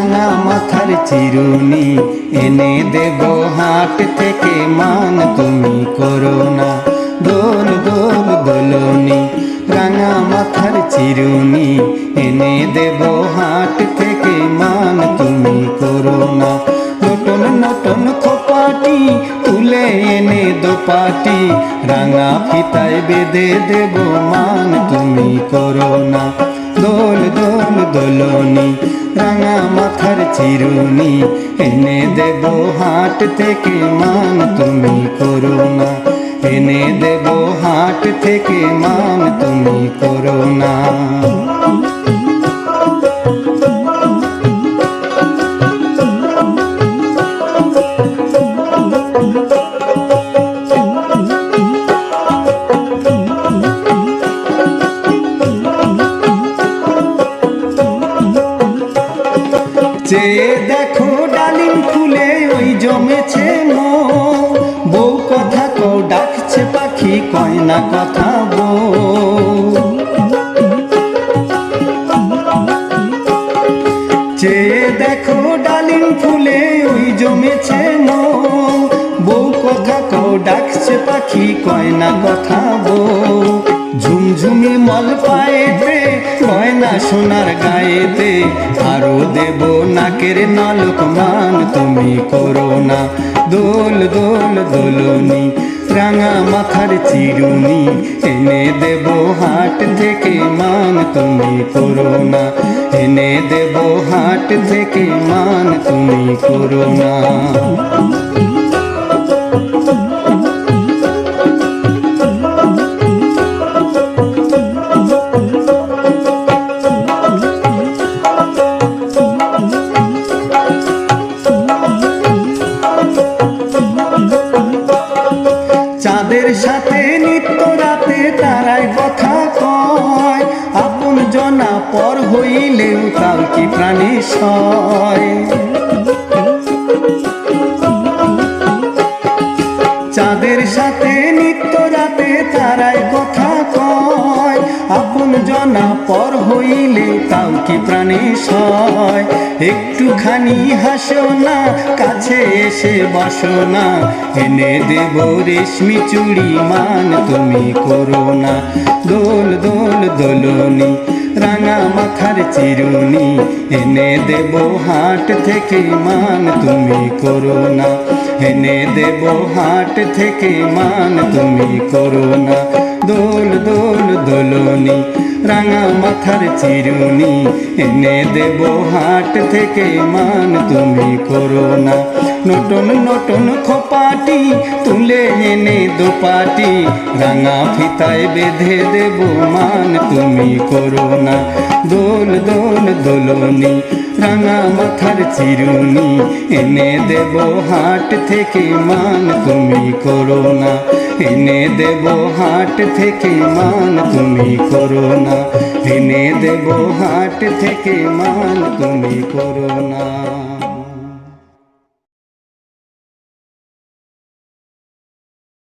রাঙা মাথার চিরুনি এনে দেব হাট থেকে, মান তুমি করো না। দোল দোল দোলনি রাঙা মাথার চিরুনি এনে দেব হাট থেকে, মান তুমি করো না। নতুন নতুন খোপাটি তুলে এনে দোপাটি, রাঙা ফিতায় বেঁধে দেব, মান তুমি করো না। দোল দোল দোলনি রাঙা মাথার চিরুনি এনে দেব হাট থেকে, মান তুমি করো না। এনে দেব হাট থেকে, মান তুমি করো না। চেয়ে দেখো ডালিম ফুলে ওই জমেছে মন, বউ কথা কও ডাকছে পাখি কয় না কথা বউ। চেয়ে দেখো ডালিম ফুলে ওই জমেছে মন, বউ কথা কও ডাকছে পাখি কয় না কথা বউ। ঝুমঝুমি মল পায়েতে গয়না সোনার গায়েতে, আরো দেব নাকের নলক, মান তুমি করো না। দোল দোল দোলনি রাঙা মাথার চিরুনি এনে দেব হাট থেকে, মান তুমি করো না। এনে দেব হাট থেকে, মান তুমি করো না। চাঁদের সাথে নিত্য রাতে তারায় কথা কয়, আপন জনা পর হইলেও তাও কি প্রাণে সয়। চাঁদের সাথে নিত্য রাতে তারায় কথা কয়, আপন জনা পর হইলে তাও কি প্রাণে সয়। একটুখানি হাসো না, কাছে এসে বসো না, এনে দেব রেশমি চুড়ি, মান তুমি করো না। দোল দোল দোলনি রাঙা মাথার চিরুনি এনে দেব হাট থেকে, মান তুমি করো না। এনে দেব হাট থেকে, মান তুমি করো না। দোল দোল দোলনি রাঙা মাথার চিরুনি এনে দেব হাট থেকে, মান তুমি করো না। নতুন নতুন খোপাটি তুলে এনে দোপাটি, রাঙা ফিতায় বেঁধে দেব, মান তুমি করো না। দোল দোল দোলনি রাঙা মাথার চিরুনি এনে দেব হাট থেকে, মান তুমি করো না। এনে দেব হাট থেকে, মান তুমি করো না। এনে দেব হাট থেকে, মান তুমি করো না।